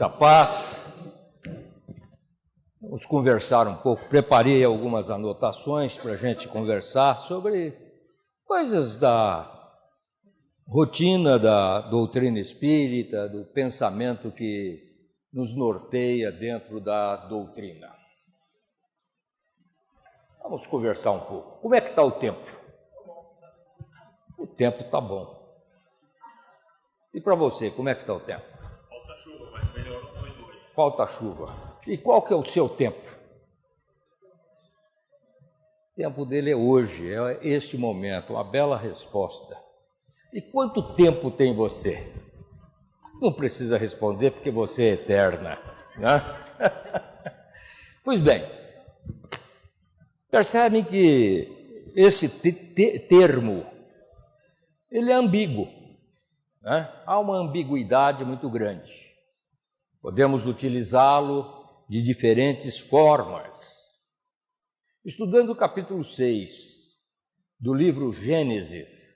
Da paz. Vamos conversar um pouco. Preparei algumas anotações para a gente conversar sobre coisas da rotina da doutrina espírita, do pensamento que nos norteia dentro da doutrina. Vamos conversar um pouco. Como é que está o tempo? O tempo está bom. E para você, como é que está o tempo? Falta chuva, mas melhorou muito hoje. Falta chuva. E qual que é o seu tempo? O tempo dele é hoje, é este momento, uma bela resposta. E quanto tempo tem você? Não precisa responder porque você é eterna, né? Pois bem, percebem que esse termo, ele é ambíguo, né? Há uma ambiguidade muito grande. Podemos utilizá-lo de diferentes formas. Estudando o capítulo 6 do livro Gênesis,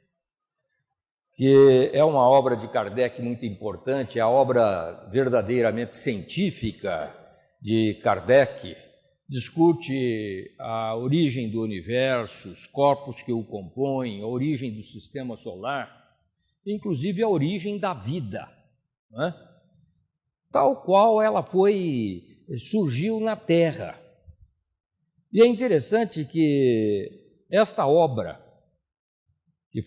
que é uma obra de Kardec muito importante, é a obra verdadeiramente científica de Kardec, discute a origem do universo, os corpos que o compõem, a origem do sistema solar, inclusive a origem da vida, né? Tal qual ela surgiu na Terra. E é interessante que esta obra, que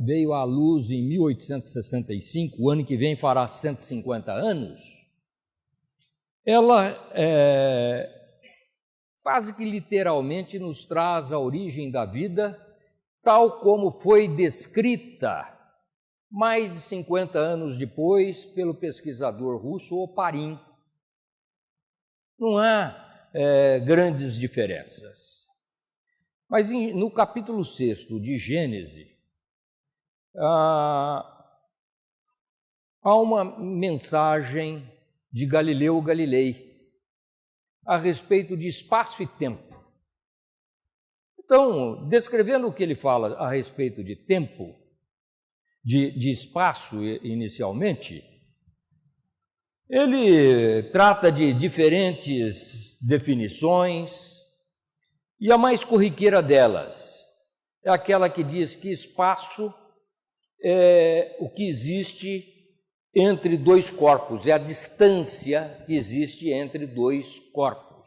veio à luz em 1865, o ano que vem fará 150 anos, ela quase que literalmente nos traz a origem da vida, tal como foi descrita mais de 50 anos depois pelo pesquisador russo Oparin. Não há grandes diferenças. Mas no capítulo 6 de Gênesis, há uma mensagem de Galileu Galilei a respeito de espaço e tempo. Então, descrevendo o que ele fala a respeito de tempo, de espaço inicialmente, ele trata de diferentes definições, e a mais corriqueira delas é aquela que diz que espaço é o que existe entre dois corpos, é a distância que existe entre dois corpos.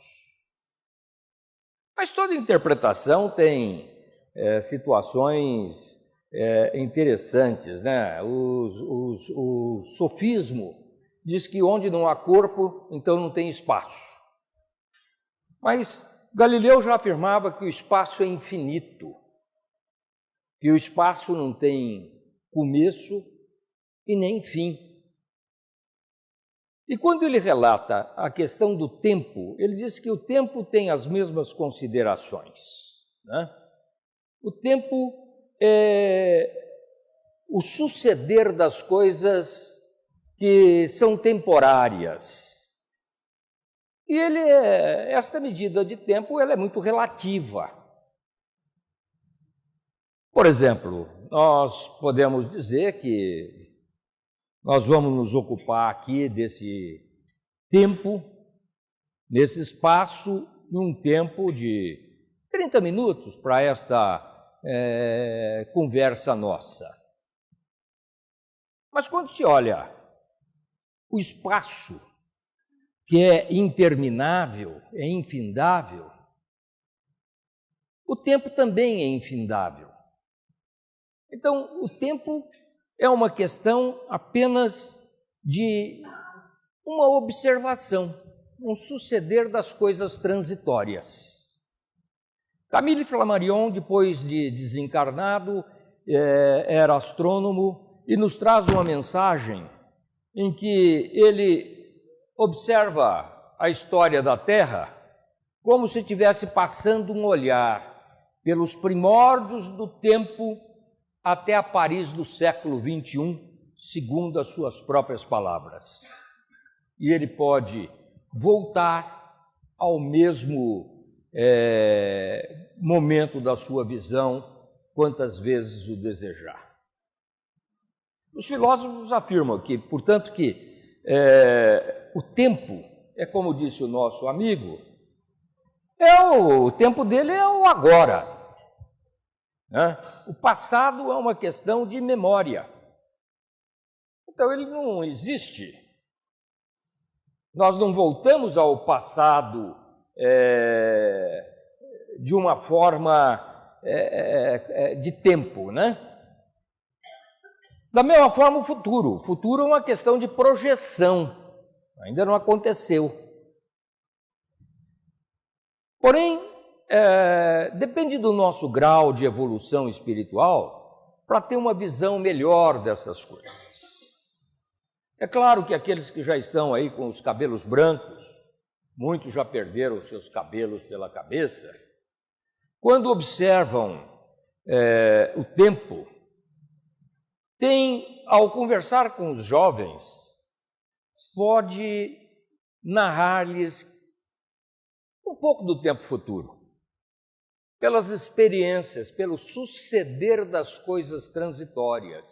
Mas toda interpretação tem situações interessantes, né? O sofismo diz que onde não há corpo, então não tem espaço. Mas Galileu já afirmava que o espaço é infinito, que o espaço não tem começo e nem fim. E quando ele relata a questão do tempo, ele diz que o tempo tem as mesmas considerações, né? O tempo é o suceder das coisas que são temporárias. E esta medida de tempo ela é muito relativa. Por exemplo, nós podemos dizer que nós vamos nos ocupar aqui desse tempo, nesse espaço, num tempo de 30 minutos para esta conversa nossa. Mas quando se olha o espaço, que é interminável, é infindável, o tempo também é infindável. Então, o tempo é uma questão apenas de uma observação, um suceder das coisas transitórias. Camille Flammarion, depois de desencarnado, era astrônomo e nos traz uma mensagem em que ele observa a história da Terra como se estivesse passando um olhar pelos primórdios do tempo até a Paris do século XXI, segundo as suas próprias palavras. E ele pode voltar ao mesmo momento da sua visão, quantas vezes o desejar. Os filósofos afirmam que, portanto, que o tempo, é como disse o nosso amigo, o tempo dele é o agora. Né? O passado é uma questão de memória. Então ele não existe. Nós não voltamos ao passado de uma forma de tempo, né? Da mesma forma o futuro. O futuro é uma questão de projeção. Ainda não aconteceu. Porém, depende do nosso grau de evolução espiritual para ter uma visão melhor dessas coisas. É claro que aqueles que já estão aí com os cabelos brancos, muitos já perderam os seus cabelos pela cabeça, quando observam o tempo, ao conversar com os jovens, pode narrar-lhes um pouco do tempo futuro, pelas experiências, pelo suceder das coisas transitórias,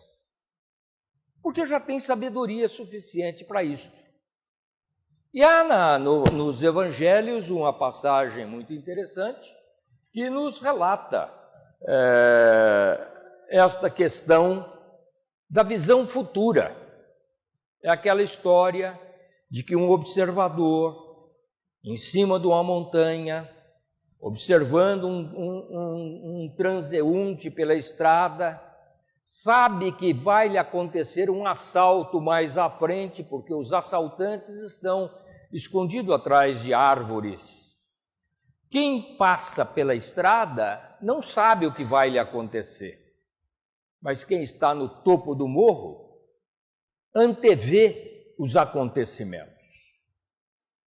porque já tem sabedoria suficiente para isto. E há nos evangelhos uma passagem muito interessante que nos relata esta questão da visão futura. É aquela história de que um observador, em cima de uma montanha, observando um transeunte pela estrada, sabe que vai lhe acontecer um assalto mais à frente, porque os assaltantes estão escondidos atrás de árvores. Quem passa pela estrada não sabe o que vai lhe acontecer, mas quem está no topo do morro antevê os acontecimentos.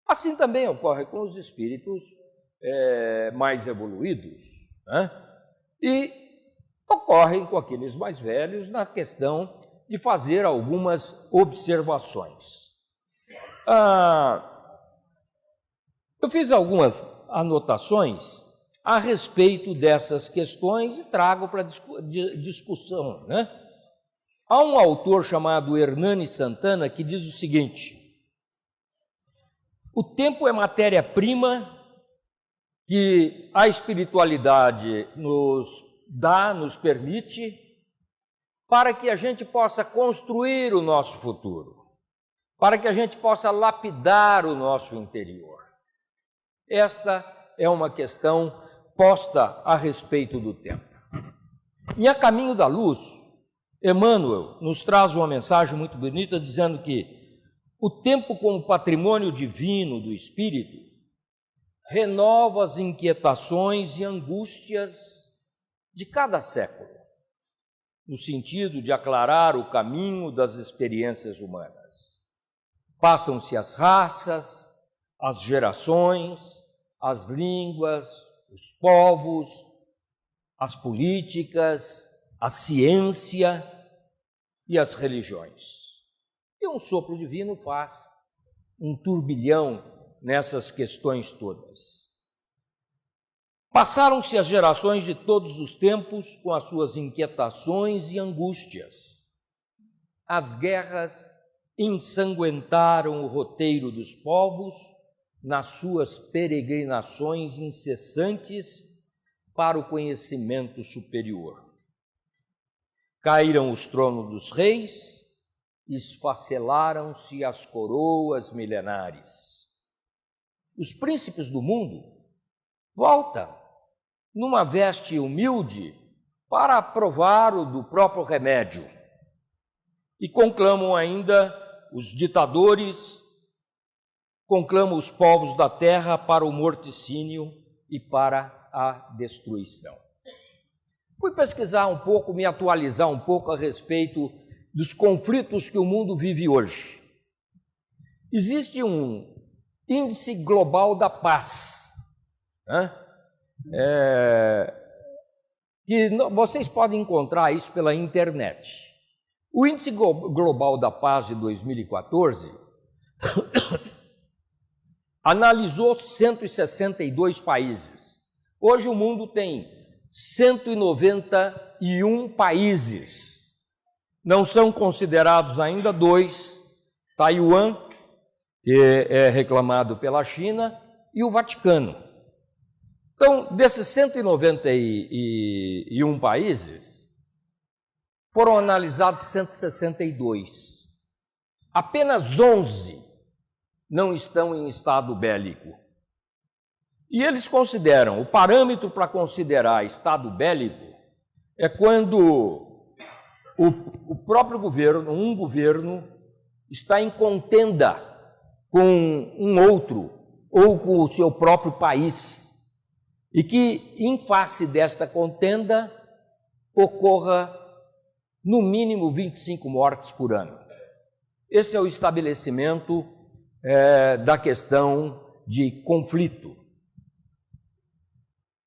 Assim também ocorre com os espíritos mais evoluídos, né? E ocorrem com aqueles mais velhos na questão de fazer algumas observações. Eu fiz algumas anotações a respeito dessas questões e trago para discussão, né? Há um autor chamado Hernani Santana que diz o seguinte: o tempo é matéria-prima que a espiritualidade nos permite para que a gente possa construir o nosso futuro, para que a gente possa lapidar o nosso interior. Esta é uma questão posta a respeito do tempo. E a caminho da luz, Emmanuel nos traz uma mensagem muito bonita dizendo que o tempo como patrimônio divino do espírito renova as inquietações e angústias de cada século, no sentido de aclarar o caminho das experiências humanas. Passam-se as raças, as gerações, as línguas, os povos, as políticas, a ciência e as religiões. E um sopro divino faz um turbilhão nessas questões todas. Passaram-se as gerações de todos os tempos com as suas inquietações e angústias. As guerras ensanguentaram o roteiro dos povos nas suas peregrinações incessantes para o conhecimento superior. Caíram os tronos dos reis, esfacelaram-se as coroas milenares. Os príncipes do mundo voltam numa veste humilde para provar o do próprio remédio e conclamam ainda os ditadores, conclamam os povos da terra para o morticínio e para a destruição. Fui pesquisar um pouco, me atualizar um pouco a respeito dos conflitos que o mundo vive hoje. Existe um índice global da paz, né? Que vocês podem encontrar isso pela internet. O índice global da paz de 2014 analisou 162 países. Hoje o mundo tem 191 países. Não são considerados ainda 2, Taiwan, que é reclamado pela China, e o Vaticano. Então, desses 191 países, foram analisados 162. Apenas 11 não estão em estado bélico. E eles consideram, o parâmetro para considerar estado bélico é quando o próprio governo, um governo, está em contenda com um outro ou com o seu próprio país e que, em face desta contenda, ocorra no mínimo 25 mortes por ano. Esse é o estabelecimento da questão de conflito.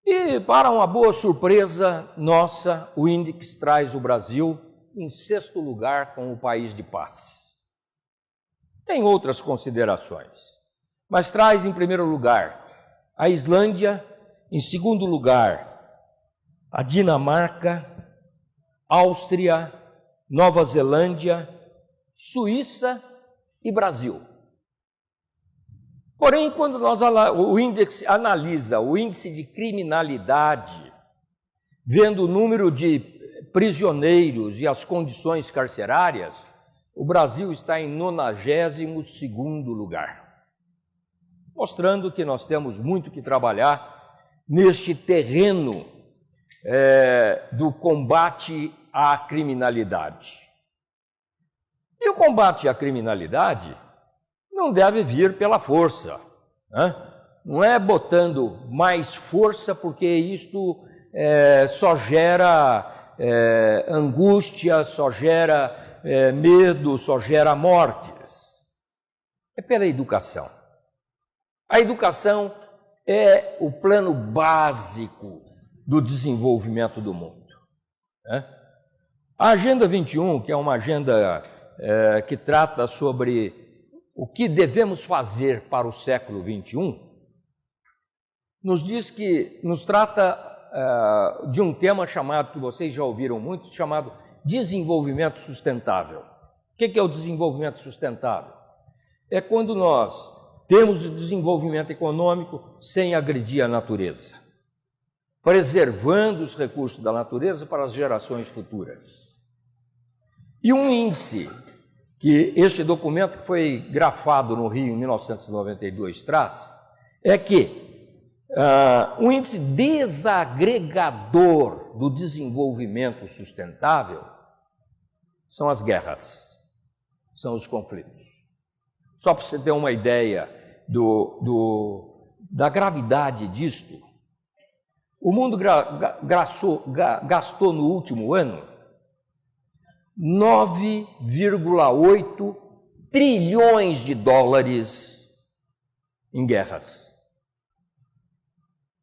E, para uma boa surpresa nossa, o índice traz o Brasil em 6º lugar como o país de paz. Tem outras considerações, mas traz em primeiro lugar a Islândia, em segundo lugar a Dinamarca, Áustria, Nova Zelândia, Suíça e Brasil. Porém, quando o índice analisa o índice de criminalidade, vendo o número de prisioneiros e as condições carcerárias, o Brasil está em 92º lugar, mostrando que nós temos muito que trabalhar neste terreno do combate à criminalidade. E o combate à criminalidade não deve vir pela força, né? Não é botando mais força, porque isto só gera angústia, só gera medo, só gera mortes. É pela educação. A educação é o plano básico do desenvolvimento do mundo, né? A Agenda 21, que é uma agenda que trata sobre o que devemos fazer para o século XXI, nos trata de um tema chamado, que vocês já ouviram muito, chamado desenvolvimento sustentável. O que é o desenvolvimento sustentável? É quando nós temos o desenvolvimento econômico sem agredir a natureza, preservando os recursos da natureza para as gerações futuras. E um índice que este documento, que foi grafado no Rio em 1992, traz, é que o índice desagregador do desenvolvimento sustentável são as guerras, são os conflitos. Só para você ter uma ideia da gravidade disto, o mundo gastou no último ano 9,8 trilhões de dólares em guerras.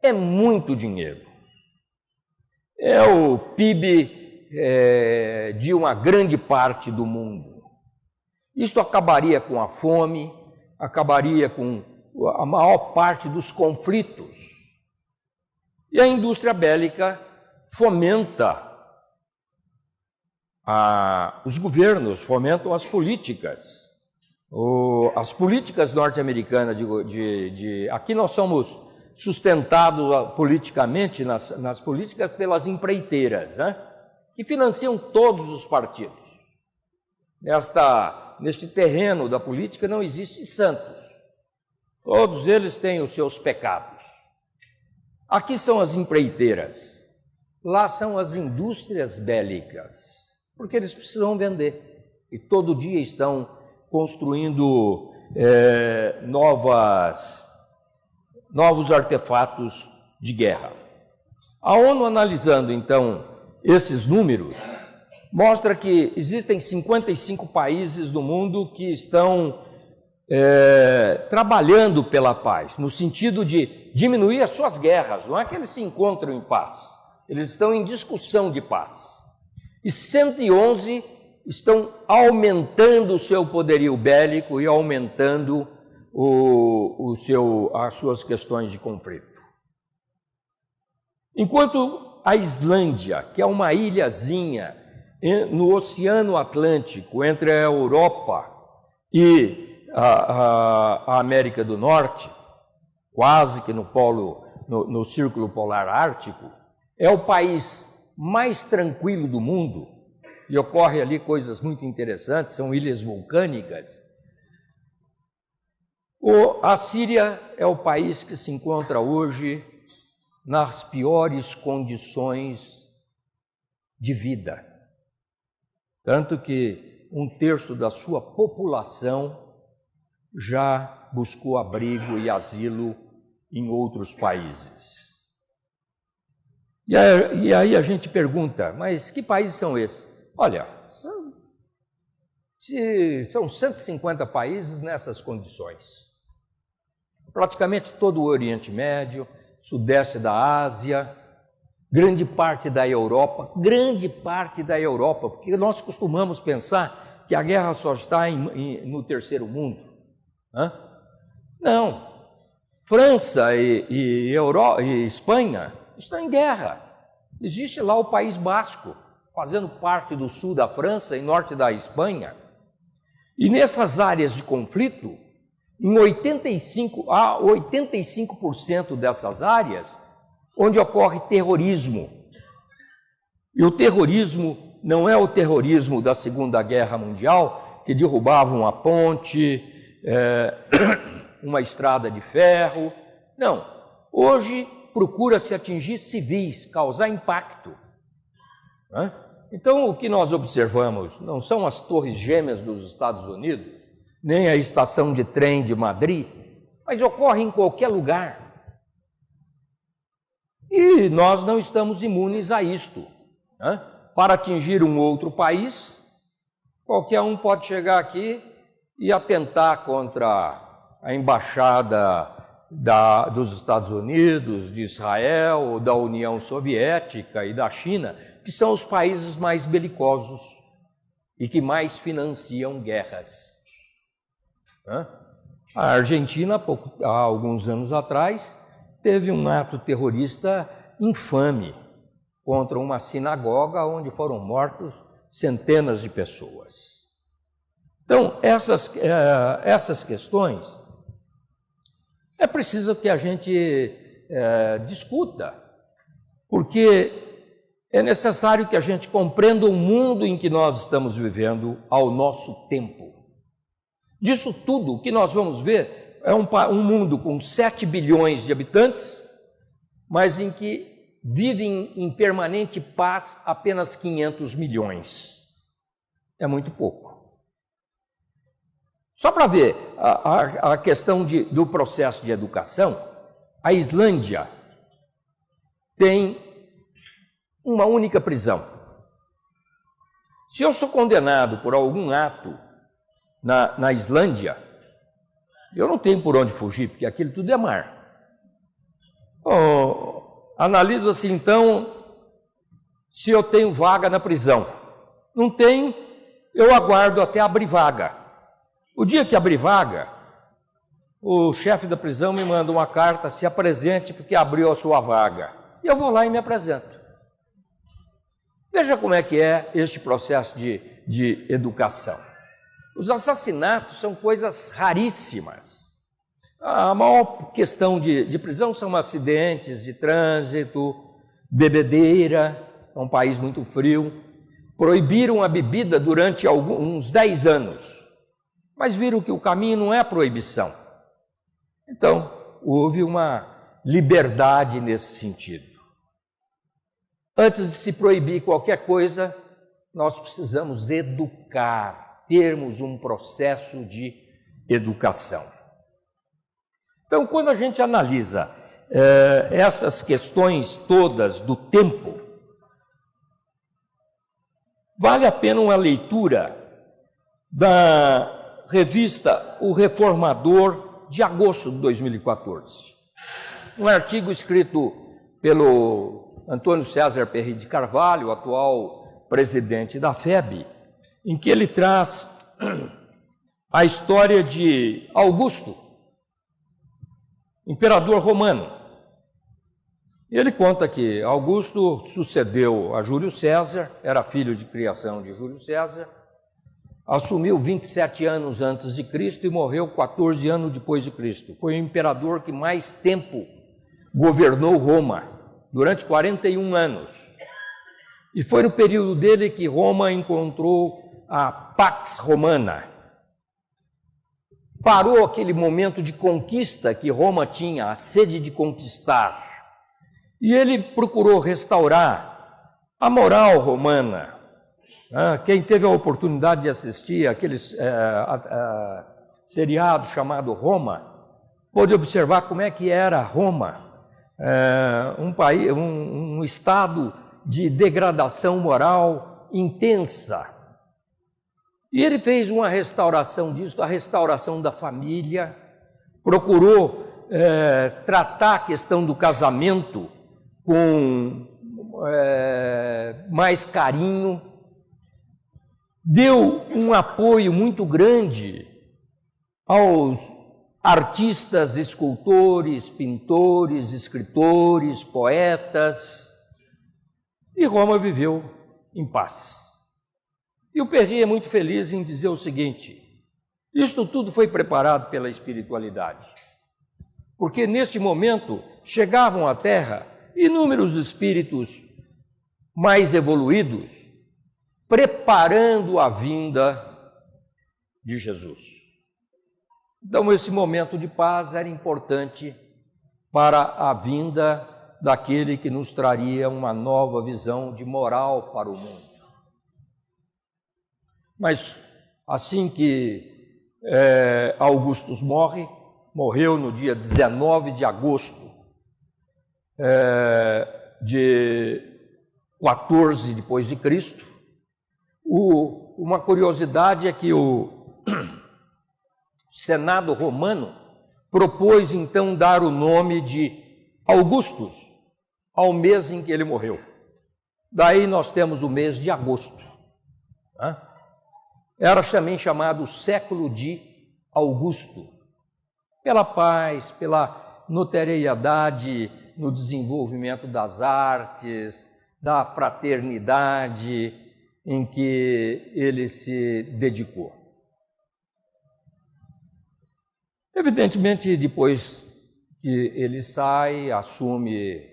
É muito dinheiro. É o PIB de uma grande parte do mundo. Isto acabaria com a fome, acabaria com a maior parte dos conflitos. E a indústria bélica fomenta os governos, fomentam as políticas. As políticas norte-americanas, aqui nós somos sustentados politicamente nas políticas pelas empreiteiras, né? Que financiam todos os partidos. Neste terreno da política não existem santos. Todos eles têm os seus pecados. Aqui são as empreiteiras, lá são as indústrias bélicas, porque eles precisam vender e todo dia estão construindo novos artefatos de guerra. A ONU, analisando então esses números, mostra que existem 55 países do mundo que estão trabalhando pela paz, no sentido de diminuir as suas guerras. Não é que eles se encontram em paz, eles estão em discussão de paz. E 111 estão aumentando o seu poderio bélico e aumentando as suas questões de conflito. Enquanto a Islândia, que é uma ilhazinha no Oceano Atlântico, entre a Europa E a América do Norte, quase que no Círculo Polar Ártico, é o país mais tranquilo do mundo, e ocorre ali coisas muito interessantes, são ilhas vulcânicas. A Síria é o país que se encontra hoje nas piores condições de vida, tanto que 1/3 da sua população já buscou abrigo e asilo em outros países. E aí a gente pergunta, mas que países são esses? Olha, são 150 países nessas condições. Praticamente todo o Oriente Médio, sudeste da Ásia, grande parte da Europa, porque nós costumamos pensar que a guerra só está no terceiro mundo. Não, França e Espanha estão em guerra. Existe lá o País Basco, fazendo parte do sul da França e norte da Espanha. E nessas áreas de conflito, em 85% dessas áreas, onde ocorre terrorismo. E o terrorismo não é o terrorismo da Segunda Guerra Mundial, que derrubavam uma ponte, uma estrada de ferro. Não, hoje procura-se atingir civis, causar impacto. Então, o que nós observamos não são as torres gêmeas dos Estados Unidos, nem a estação de trem de Madrid, mas ocorre em qualquer lugar. E nós não estamos imunes a isto. Para atingir um outro país, qualquer um pode chegar aqui e atentar contra a embaixada dos Estados Unidos, de Israel, da União Soviética e da China, que são os países mais belicosos e que mais financiam guerras. A Argentina, há alguns anos atrás, teve um ato terrorista infame contra uma sinagoga onde foram mortos centenas de pessoas. Então, essas questões é preciso que a gente discuta, porque é necessário que a gente compreenda o mundo em que nós estamos vivendo ao nosso tempo. Disso tudo, o que nós vamos ver é um mundo com 7 bilhões de habitantes, mas em que vivem em permanente paz apenas 500 milhões. É muito pouco. Só para ver a questão do processo de educação, a Islândia tem uma única prisão. Se eu sou condenado por algum ato na Islândia, eu não tenho por onde fugir, porque aquilo tudo é mar. Analisa-se então se eu tenho vaga na prisão. Não tenho, eu aguardo até abrir vaga. O dia que abrir vaga, o chefe da prisão me manda uma carta, se apresente porque abriu a sua vaga. E eu vou lá e me apresento. Veja como é que é este processo de educação. Os assassinatos são coisas raríssimas. A maior questão de prisão são acidentes de trânsito, bebedeira, é um país muito frio. Proibiram a bebida durante uns 10 anos, mas viram que o caminho não é a proibição. Então, houve uma liberdade nesse sentido. Antes de se proibir qualquer coisa, nós precisamos educar, termos um processo de educação. Então, quando a gente analisa essas questões todas do tempo, vale a pena uma leitura da revista O Reformador, de agosto de 2014. Um artigo escrito pelo Antônio César Perry de Carvalho, atual presidente da FEB, em que ele traz a história de Augusto, imperador romano. Ele conta que Augusto sucedeu a Júlio César, era filho de criação de Júlio César, assumiu 27 anos antes de Cristo e morreu 14 anos depois de Cristo. Foi o imperador que mais tempo governou Roma, durante 41 anos. E foi no período dele que Roma encontrou a Pax Romana. Parou aquele momento de conquista que Roma tinha, a sede de conquistar. E ele procurou restaurar a moral romana. Quem teve a oportunidade de assistir aquele seriado chamado Roma, pôde observar como é que era Roma, um estado de degradação moral intensa. E ele fez uma restauração disso, a restauração da família, procurou tratar a questão do casamento com mais carinho, deu um apoio muito grande aos artistas, escultores, pintores, escritores, poetas, e Roma viveu em paz. E o Perry é muito feliz em dizer o seguinte: isto tudo foi preparado pela espiritualidade, porque neste momento chegavam à Terra inúmeros espíritos mais evoluídos, preparando a vinda de Jesus. Então, esse momento de paz era importante para a vinda daquele que nos traria uma nova visão de moral para o mundo. Mas assim que Augustus morreu no dia 19 de agosto de 14 depois de Cristo, uma curiosidade é que o Senado romano propôs então dar o nome de Augustus ao mês em que ele morreu. Daí nós temos o mês de agosto. Era também chamado século de Augusto, pela paz, pela notoriedade no desenvolvimento das artes, da fraternidade em que ele se dedicou. Evidentemente, depois que ele sai, assume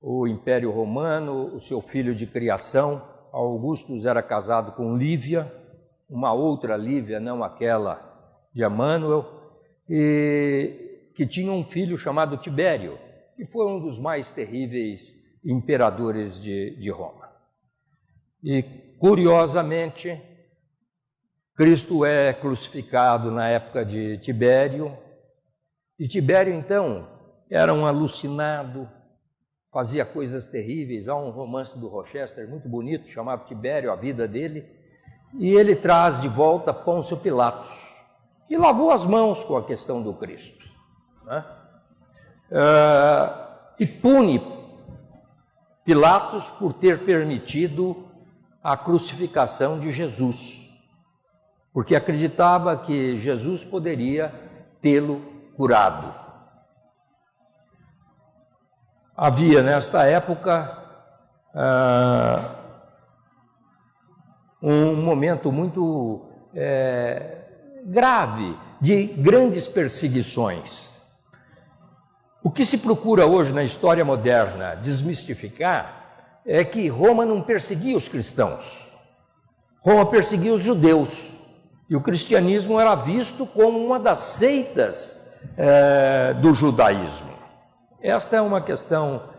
o Império Romano, o seu filho de criação, Augustus, era casado com Lívia, uma outra Lívia, não aquela de Emmanuel, e que tinha um filho chamado Tibério, que foi um dos mais terríveis imperadores de Roma. E, curiosamente, Cristo é crucificado na época de Tibério, e Tibério, então, era um alucinado, fazia coisas terríveis. Há um romance do Rochester muito bonito, chamado Tibério, a vida dele, e ele traz de volta Pôncio Pilatos, que lavou as mãos com a questão do Cristo, e pune Pilatos por ter permitido a crucificação de Jesus, porque acreditava que Jesus poderia tê-lo curado. Havia nesta época um momento muito grave de grandes perseguições. O que se procura hoje na história moderna desmistificar é que Roma não perseguia os cristãos, Roma perseguia os judeus, e o cristianismo era visto como uma das seitas do judaísmo. Esta é uma questão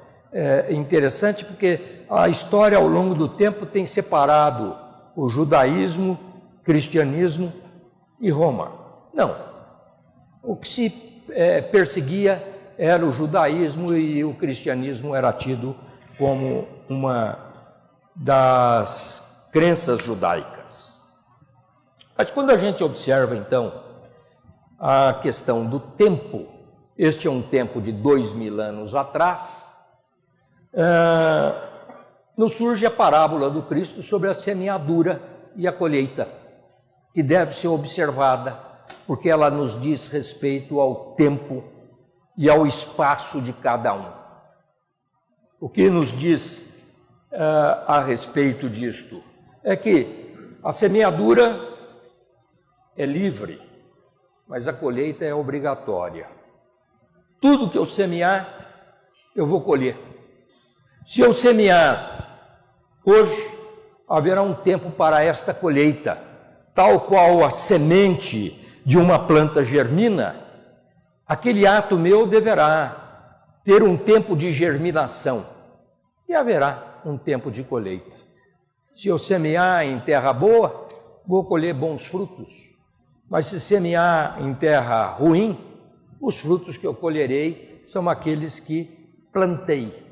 interessante, porque a história ao longo do tempo tem separado o judaísmo, cristianismo e Roma. Não, o que se perseguia era o judaísmo, e o cristianismo era tido como uma das crenças judaicas. Mas quando a gente observa, então, a questão do tempo, este é um tempo de 2000 anos atrás, nos surge a parábola do Cristo sobre a semeadura e a colheita, que deve ser observada, porque ela nos diz respeito ao tempo e ao espaço de cada um. O que nos diz a respeito disto é que a semeadura é livre, mas a colheita é obrigatória. Tudo que eu semear, eu vou colher. Se eu semear hoje, haverá um tempo para esta colheita, tal qual a semente de uma planta germina, aquele ato meu deverá ter um tempo de germinação e haverá um tempo de colheita. Se eu semear em terra boa, vou colher bons frutos, mas se semear em terra ruim, os frutos que eu colherei são aqueles que plantei.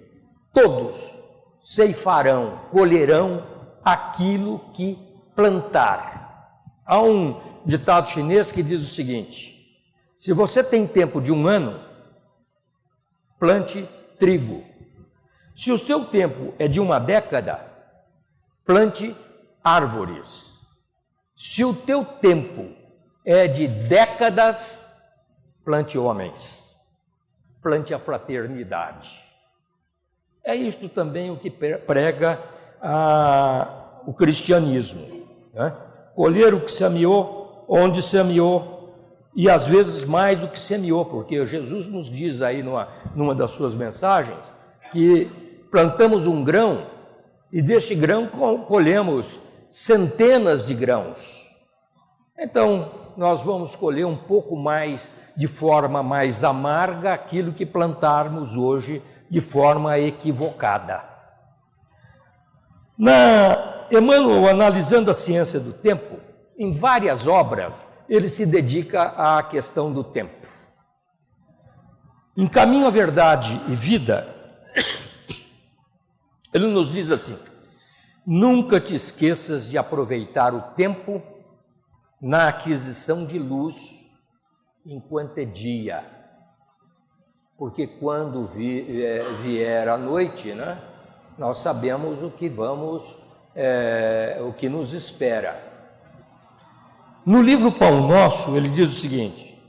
Todos ceifarão, colherão aquilo que plantar. Há um ditado chinês que diz o seguinte: se você tem tempo de 1 ano, plante trigo. Se o seu tempo é de 1 década, plante árvores. Se o teu tempo é de décadas, plante homens. Plante a fraternidade. É isto também o que prega o cristianismo, né? Colher o que semeou, onde semeou, e às vezes mais do que semeou, porque Jesus nos diz aí numa das suas mensagens que plantamos um grão e deste grão colhemos centenas de grãos. Então nós vamos colher um pouco mais, de forma mais amarga, aquilo que plantarmos hoje de forma equivocada. Emmanuel, analisando a ciência do tempo, em várias obras, ele se dedica à questão do tempo. Em Caminho à Verdade e Vida, ele nos diz assim: nunca te esqueças de aproveitar o tempo na aquisição de luz enquanto é dia, porque quando vier a noite, né, nós sabemos o que o que nos espera. No livro Pão Nosso, ele diz o seguinte: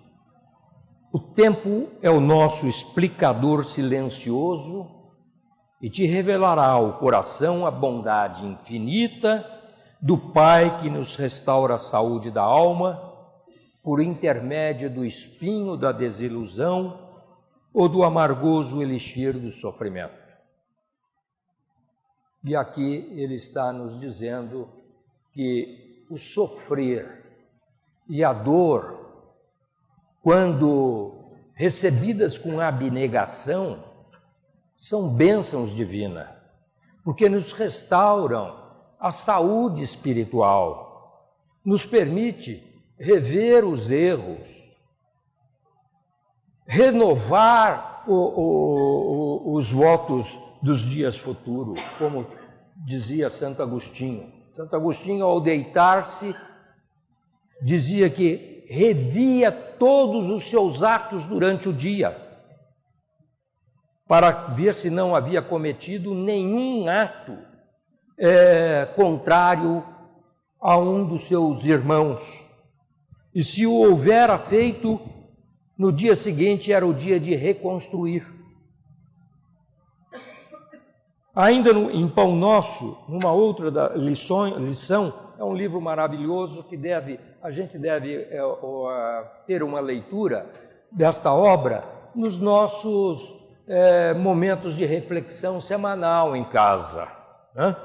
o tempo é o nosso explicador silencioso e te revelará ao coração a bondade infinita do Pai que nos restaura a saúde da alma por intermédio do espinho da desilusão ou do amargoso elixir do sofrimento. E aqui ele está nos dizendo que o sofrer e a dor, quando recebidas com abnegação, são bênçãos divinas, porque nos restauram a saúde espiritual, nos permite rever os erros, renovar os votos dos dias futuros, como dizia Santo Agostinho. Santo Agostinho, ao deitar-se, dizia que revia todos os seus atos durante o dia, para ver se não havia cometido nenhum ato contrário a um dos seus irmãos. E se o houvera feito, no dia seguinte era o dia de reconstruir. Ainda em Pão Nosso, numa outra lição, é um livro maravilhoso que a gente deve ter uma leitura desta obra nos nossos momentos de reflexão semanal em casa, né?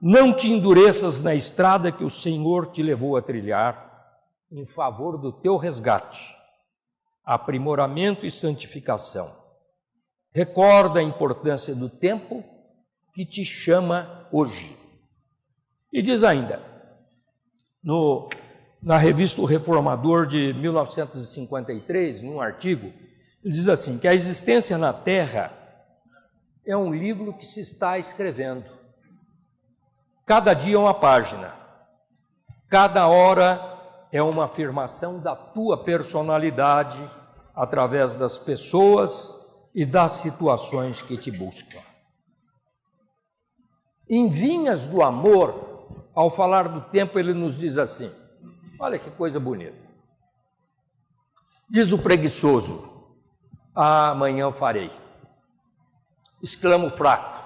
Não te endureças na estrada que o Senhor te levou a trilhar em favor do teu resgate, aprimoramento e santificação. Recorda a importância do tempo que te chama hoje. E diz ainda, na revista O Reformador de 1953, num artigo, ele diz assim, que a existência na Terra é um livro que se está escrevendo. Cada dia é uma página, cada hora é uma afirmação da tua personalidade através das pessoas e das situações que te buscam. Em Vinhas do Amor, ao falar do tempo, ele nos diz assim, olha que coisa bonita. Diz o preguiçoso, amanhã eu farei. Exclama o fraco,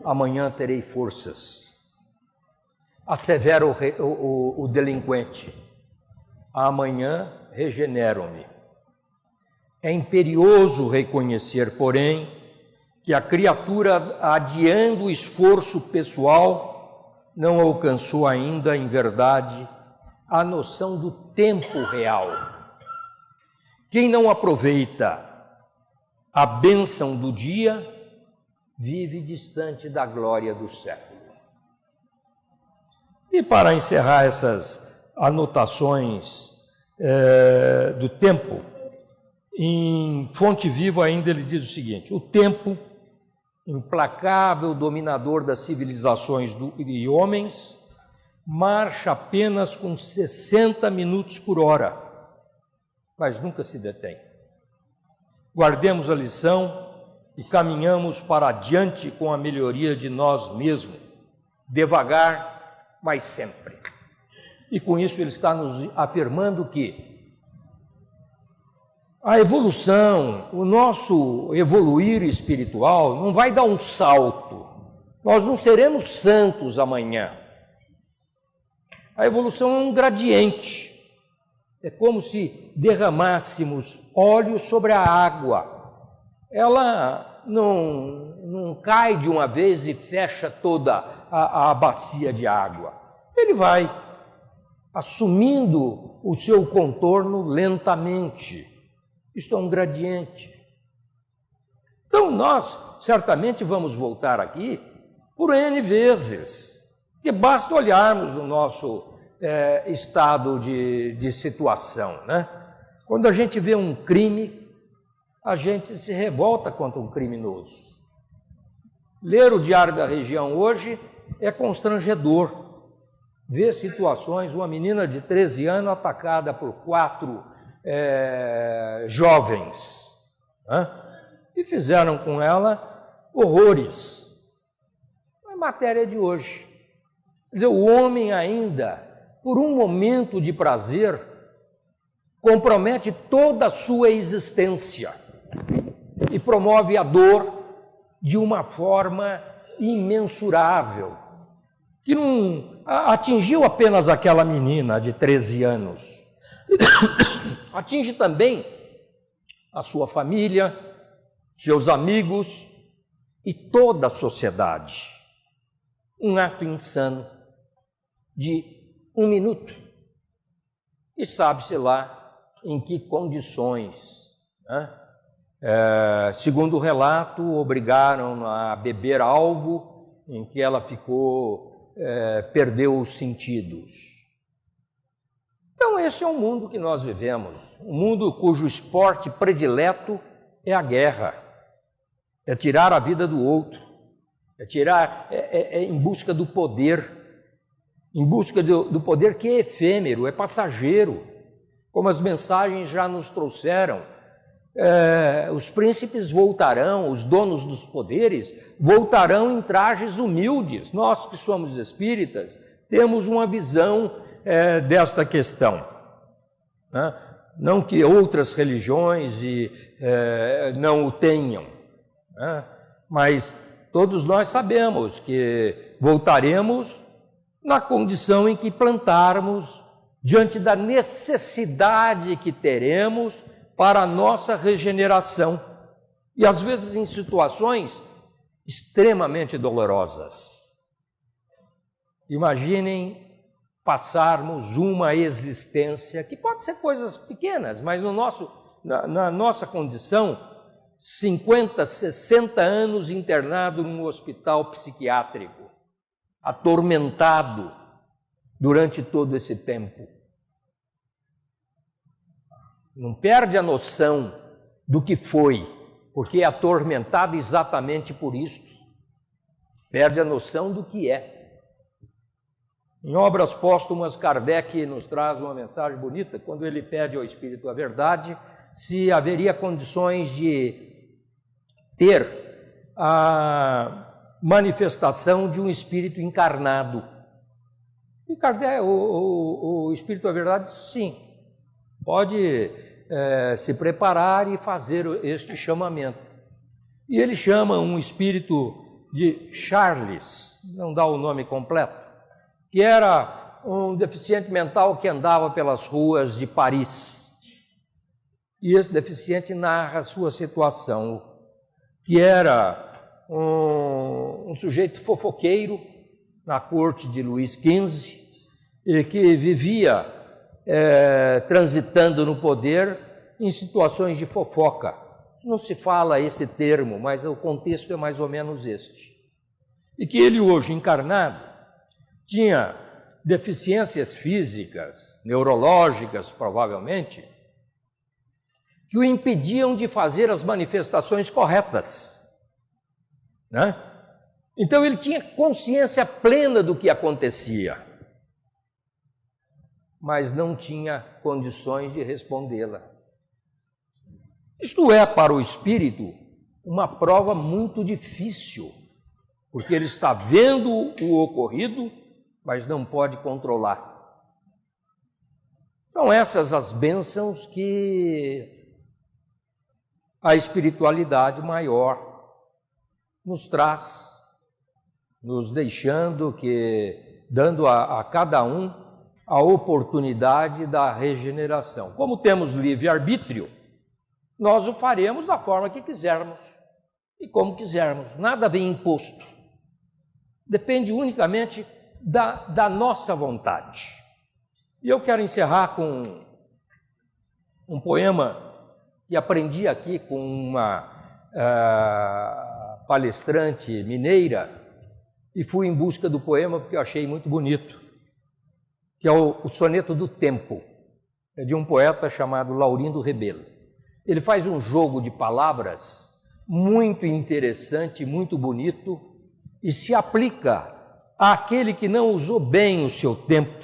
amanhã terei forças. Assevera o delinquente, amanhã regenero-me. É imperioso reconhecer, porém, que a criatura, adiando o esforço pessoal, não alcançou ainda, em verdade, a noção do tempo real. Quem não aproveita a bênção do dia, vive distante da glória do século. E para encerrar essas anotações do tempo, em Fonte Viva ainda ele diz o seguinte: o tempo, implacável dominador das civilizações e homens, marcha apenas com 60 minutos por hora, mas nunca se detém. Guardemos a lição e caminhamos para adiante com a melhoria de nós mesmos, devagar, mas sempre. E com isso ele está nos afirmando que a evolução, o nosso evoluir espiritual não vai dar um salto. Nós não seremos santos amanhã. A evolução é um gradiente. É como se derramássemos óleo sobre a água. Ela não cai de uma vez e fecha toda a bacia de água. Ele vai assumindo o seu contorno lentamente. Isto é um gradiente. Então nós certamente vamos voltar aqui por N vezes, porque basta olharmos o nosso estado de situação, né? Quando a gente vê um crime, a gente se revolta contra um criminoso. Ler o Diário da Região hoje é constrangedor. Ver situações, uma menina de 13 anos atacada por 4 jovens, né? E fizeram com ela horrores. É matéria de hoje. Quer dizer, o homem ainda, por um momento de prazer, compromete toda a sua existência e promove a dor de uma forma imensurável, que não atingiu apenas aquela menina de 13 anos, atinge também a sua família, seus amigos e toda a sociedade. Um ato insano de 1 minuto. E sabe-se lá em que condições, né? Segundo o relato, obrigaram a beber algo em que ela perdeu os sentidos. Então esse é o mundo que nós vivemos, um mundo cujo esporte predileto é a guerra, é tirar a vida do outro, é em busca do poder, em busca do poder que é efêmero, é passageiro, como as mensagens já nos trouxeram. Os príncipes voltarão, os donos dos poderes voltarão em trajes humildes. Nós que somos espíritas temos uma visão desta questão, né? Não que outras religiões não o tenham, né? Mas todos nós sabemos que voltaremos na condição em que plantarmos, diante da necessidade que teremos para a nossa regeneração, e às vezes em situações extremamente dolorosas. Imaginem passarmos uma existência, que pode ser coisas pequenas, mas na nossa condição, 50, 60 anos internado num hospital psiquiátrico, atormentado durante todo esse tempo. Não perde a noção do que foi, porque é atormentado exatamente por isto. Perde a noção do que é. Em Obras Póstumas, Kardec nos traz uma mensagem bonita, quando ele pede ao Espírito a verdade, se haveria condições de ter a manifestação de um espírito encarnado. E Kardec, o Espírito da Verdade, sim, pode se preparar e fazer este chamamento. E ele chama um espírito de Charles, não dá o nome completo, que era um deficiente mental que andava pelas ruas de Paris. E esse deficiente narra a sua situação, que era um sujeito fofoqueiro na corte de Luís XV, e que vivia transitando no poder em situações de fofoca. Não se fala esse termo, mas o contexto é mais ou menos este. E que ele hoje, encarnado, tinha deficiências físicas, neurológicas, provavelmente, que o impediam de fazer as manifestações corretas, né? Então ele tinha consciência plena do que acontecia, mas não tinha condições de respondê-la. Isto é, para o espírito, uma prova muito difícil, porque ele está vendo o ocorrido, mas não pode controlar. São essas as bênçãos que a espiritualidade maior nos traz, nos dando a cada um a oportunidade da regeneração. Como temos livre-arbítrio, nós o faremos da forma que quisermos e como quisermos. Nada vem imposto. Depende unicamente da nossa vontade. E eu quero encerrar com um poema que aprendi aqui com uma palestrante mineira e fui em busca do poema porque eu achei muito bonito, que é o Soneto do Tempo, é de um poeta chamado Laurindo Rebelo. Ele faz um jogo de palavras muito interessante, muito bonito, e se aplica àquele que não usou bem o seu tempo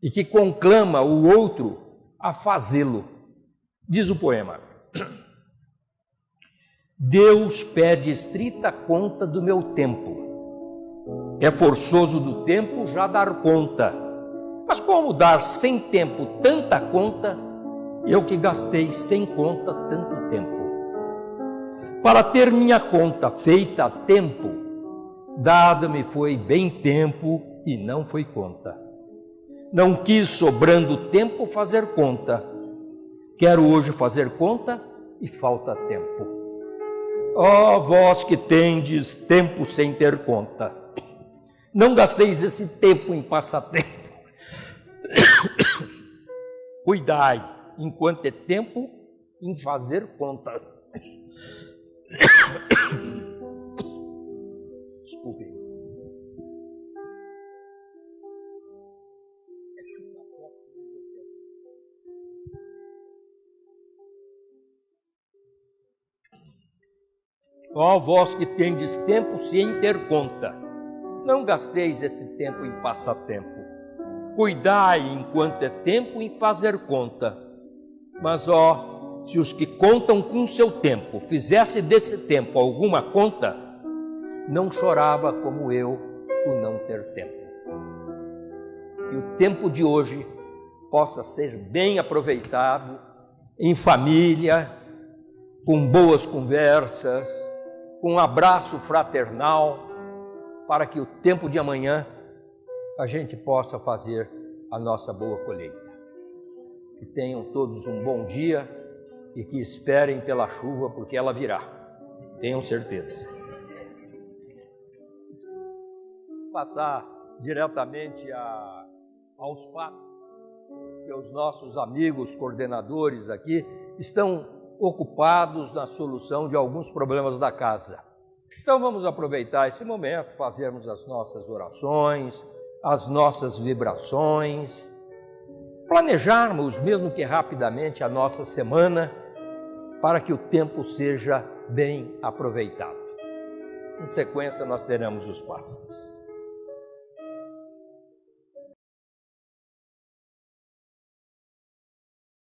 e que conclama o outro a fazê-lo. Diz o poema: Deus pede estrita conta do meu tempo. É forçoso do tempo já dar conta. Mas como dar sem tempo tanta conta, eu que gastei sem conta tanto tempo? Para ter minha conta feita a tempo, dado-me foi bem tempo e não foi conta. Não quis, sobrando tempo, fazer conta. Quero hoje fazer conta e falta tempo. Ó vós que tendes tempo sem ter conta, não gasteis esse tempo em passatempo. Cuidai, enquanto é tempo, em fazer conta. Desculpem. Ó vós que tendes tempo sem ter conta, não gasteis esse tempo em passatempo. Cuidai, enquanto é tempo, em fazer conta. Mas, ó, se os que contam com seu tempo fizesse desse tempo alguma conta, não chorava como eu por não ter tempo. Que o tempo de hoje possa ser bem aproveitado em família, com boas conversas, com um abraço fraternal, para que o tempo de amanhã a gente possa fazer a nossa boa colheita. Que tenham todos um bom dia e que esperem pela chuva, porque ela virá. Tenham certeza. Passar diretamente aos passos, que os nossos amigos coordenadores aqui estão ocupados na solução de alguns problemas da casa. Então vamos aproveitar esse momento, fazermos as nossas orações, as nossas vibrações, planejarmos, mesmo que rapidamente, a nossa semana, para que o tempo seja bem aproveitado. Em sequência, nós teremos os passos.